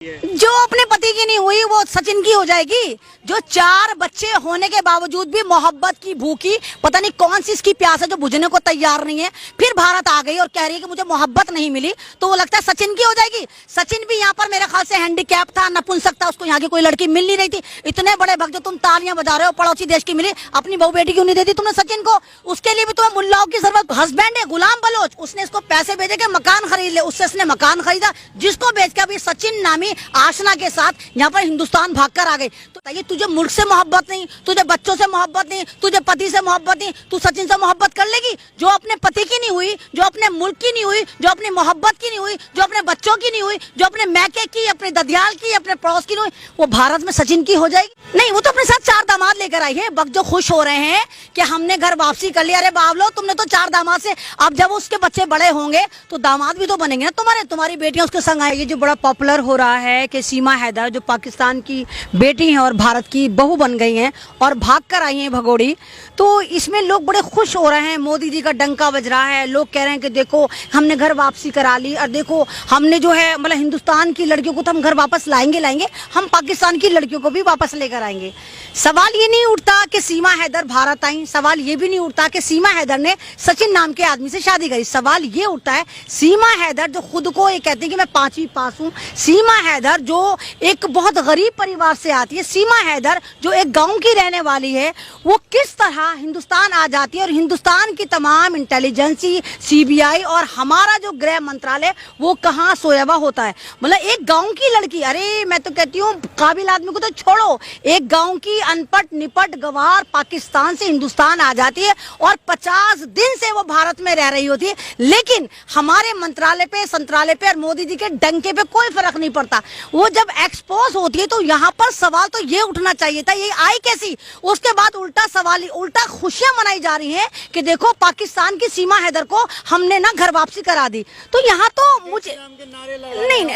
जो अपने पति की नहीं हुई वो सचिन की हो जाएगी। जो 4 बच्चे होने के बावजूद भी मोहब्बत की भूखी, पता नहीं कौन सी इसकी प्यास है जो बुझने को तैयार नहीं है, फिर भारत आ गई और कह रही है कि मुझे मोहब्बत नहीं मिली, तो वो लगता है सचिन की हो जाएगी। सचिन भी यहाँ पर मेरे ख्याल से हैंडीकैप था, नपुंसक था, उसको यहाँ की कोई लड़की मिल नहीं रही थी। इतने बड़े भक्त जो तुम तालियां बजा रहे हो, पड़ोसी देश की मिली, अपनी बहू बेटी क्यों नहीं देती तुमने सचिन को? उसके लिए भी तुम्हें मुल्लाओं की जरूरत। हस्बैंड है गुलाम बलोच, उसने इसको पैसे भेजे के मकान खरीद ले, उससे इसने मकान खरीदा, जिसको बेच के अभी सचिन नामी आशना के साथ यहाँ पर हिंदुस्तान भागकर आ गई। तो ये तुझे मुल्क से मोहब्बत नहीं, तुझे बच्चों से मोहब्बत नहीं, तुझे पति से मोहब्बत नहीं, तू सचिन से मोहब्बत कर लेगी? जो अपने पति की नहीं हुई, जो अपने मुल्क की नहीं हुई, जो अपनी मोहब्बत की नहीं हुई, जो अपने बच्चों की नहीं हुई, जो अपने मैके की, अपने ददियाल की, अपने पड़ोस की नहीं हुई, वो भारत में सचिन की हो जाएगी? नहीं, वो तो अपने साथ 4 दामाद लेकर आई है। वक्त जो खुश हो रहे हैं कि हमने घर वापसी कर लिया। अरे बावलो, तुमने तो 4 दामाद से, अब जब उसके बच्चे बड़े होंगे तो दामाद भी तो बनेंगे ना तुम्हारी बेटियां उसके संग आएगी। जो बड़ा पॉपुलर हो रहा है कि सीमा हैदर जो पाकिस्तान की बेटी हैं और भारत की बहू बन गई हैं और भाग कर आई हैं भगोड़ी, तो इसमें लोग बड़े खुश हो रहे हैं। मोदी जी का डंका बज रहा है, लोग कह रहे हैं कि देखो हमने घर वापसी करा ली, और देखो हमने जो है मतलब हिंदुस्तान की लड़कियों को तो हम घर वापस लाएंगे, हम पाकिस्तान की लड़कियों को भी वापस लेकर आएंगे। सवाल ये नहीं उठता कि सीमा हैदर भारत आई, सवाल ये भी नहीं उठता कि सीमा हैदर ने सचिन नाम के आदमी से शादी करी। सवाल ये उठता है सीमा हैदर जो खुद को ये कहती है कि मैं 5वीं पास हूँ, सीमा हैदर जो एक बहुत गरीब परिवार से आती है, सीमा हैदर जो एक गांव की रहने वाली है, वो किस तरह हिंदुस्तान आ जाती है और हिंदुस्तान की तमाम इंटेलिजेंसी, सीबीआई और हमारा जो गृह मंत्रालय वो कहाँ सोया हुआ होता है। मतलब एक गांव की लड़की, अरे मैं तो कहती हूँ काबिल आदमी को तो छोड़ो, एक गांव की अनपढ़ निपट गवार पाकिस्तान से हिंदुस्तान आ जाती है और 50 दिन से वो भारत में रह रही होती है, लेकिन हमारे मंत्रालय पे, संत्रालय पे और मोदी जी के डंके पे कोई फर्क नहीं पड़ता। वो जब एक्सपोज होती है तो यहाँ पर सवाल तो ये उठना चाहिए था, ये आई कैसी? उसके बाद उल्टा सवाल, उल्टा खुशियां मनाई जा रही हैं कि देखो पाकिस्तान की सीमा हैदर को हमने ना घर वापसी करा दी। तो यहाँ तो मुझे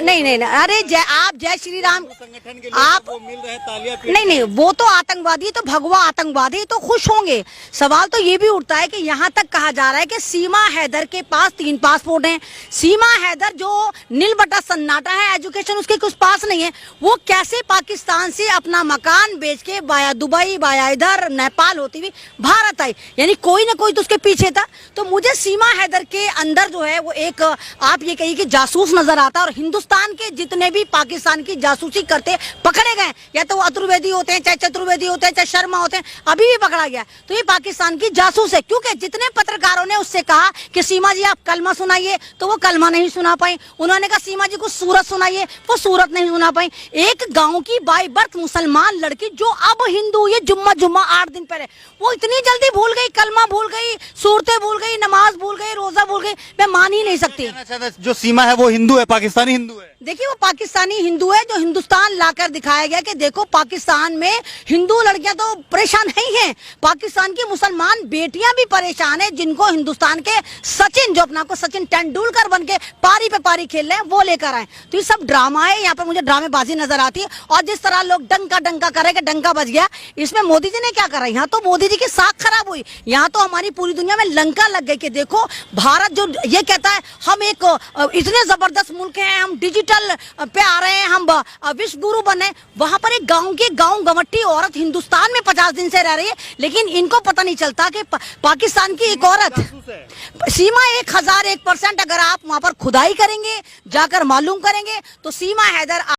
नहीं, अरे आप जय श्री राम आप नहीं, वो तो आतंकवादी, तो भगवा आतंकवादी तो खुश होंगे। सवाल तो ये भी उठता है कि यहाँ तक कहा जा रहा है कि सीमा हैदर के पास 3 पासपोर्ट हैं। सीमा हैदर जो नील बटा सन्नाटा है, एजुकेशन उसके कुछ पास नहीं है, वो कैसे पाकिस्तान से अपना मकान बेच के बाया दुबई, बाया इधर नेपाल होती हुई भारत आई? यानी कोई ना कोई तो उसके पीछे था। तो मुझे सीमा हैदर के अंदर जो है वो एक, आप ये कहिए कि जासूस नजर आता है। और हिंदुस्तान के जितने भी पाकिस्तान की जासूसी करते पकड़े गए, या तो वो अतुर्वेदी होते हैं, चाहे चतुर्वेदी होते हैं, चाहे शर्मा होते हैं, अभी भी पकड़ा गया, तो ये पाकिस्तान की जासूस है। क्योंकि जितने पत्रकारों ने उससे कहा कि सीमा जी आप कलमा सुनाइए, तो वो कलमा नहीं सुना पाई। उन्होंने कहा सीमा जी को सूरत सुनाइए, वो सूरत नहीं सुना पाई। एक गांव की बाई बर्थ मुसलमान लड़की जो अब हिंदू, ये जुम्मा 8 दिन पहले, वो इतनी जल्दी भूल गई, कलमा भूल गई, सूरतें भूल गई, नमाज भूल गई, रोजा भूल गई। मैं मान ही नहीं सकती। जो सीमा है वो हिंदू है, पाकिस्तानी हिंदू है। देखिए वो पाकिस्तानी हिंदू है जो हिंदुस्तान लाकर दिखाया गया कि देखो पाकिस्तान में हिंदू लड़कियां तो परेशान नहीं हैं, पाकिस्तान की मुसलमान बेटियां भी परेशान है, जिनको हिंदुस्तान के सचिन, जो अपना को सचिन तेंदुलकर बन के पारी पे पारी खेल रहे हैं, वो लेकर आए। तो ये सब ड्रामा है, यहाँ पर मुझे ड्रामेबाजी नजर आती है। और जिस तरह लोग डंका करे कि डंका बज गया, इसमें मोदी जी ने क्या करा? यहाँ तो मोदी जी की साख खराब हुई, यहाँ तो हमारी पूरी दुनिया में लंका लग गई कि देखो भारत जो ये कहता है हम एक इतने जबरदस्त मुल्क हैं, हम डिजिटल पे आ रहे हैं, हम विश्व गुरु बने, वहां पर एक गांव गवट्टी औरत हिंदुस्तान में 50 दिन से रह रही है, लेकिन इनको पता नहीं चलता कि पाकिस्तान की एक औरत सीमा 1001% अगर आप वहां पर खुदाई करेंगे, जाकर मालूम करेंगे, तो सीमा हैदर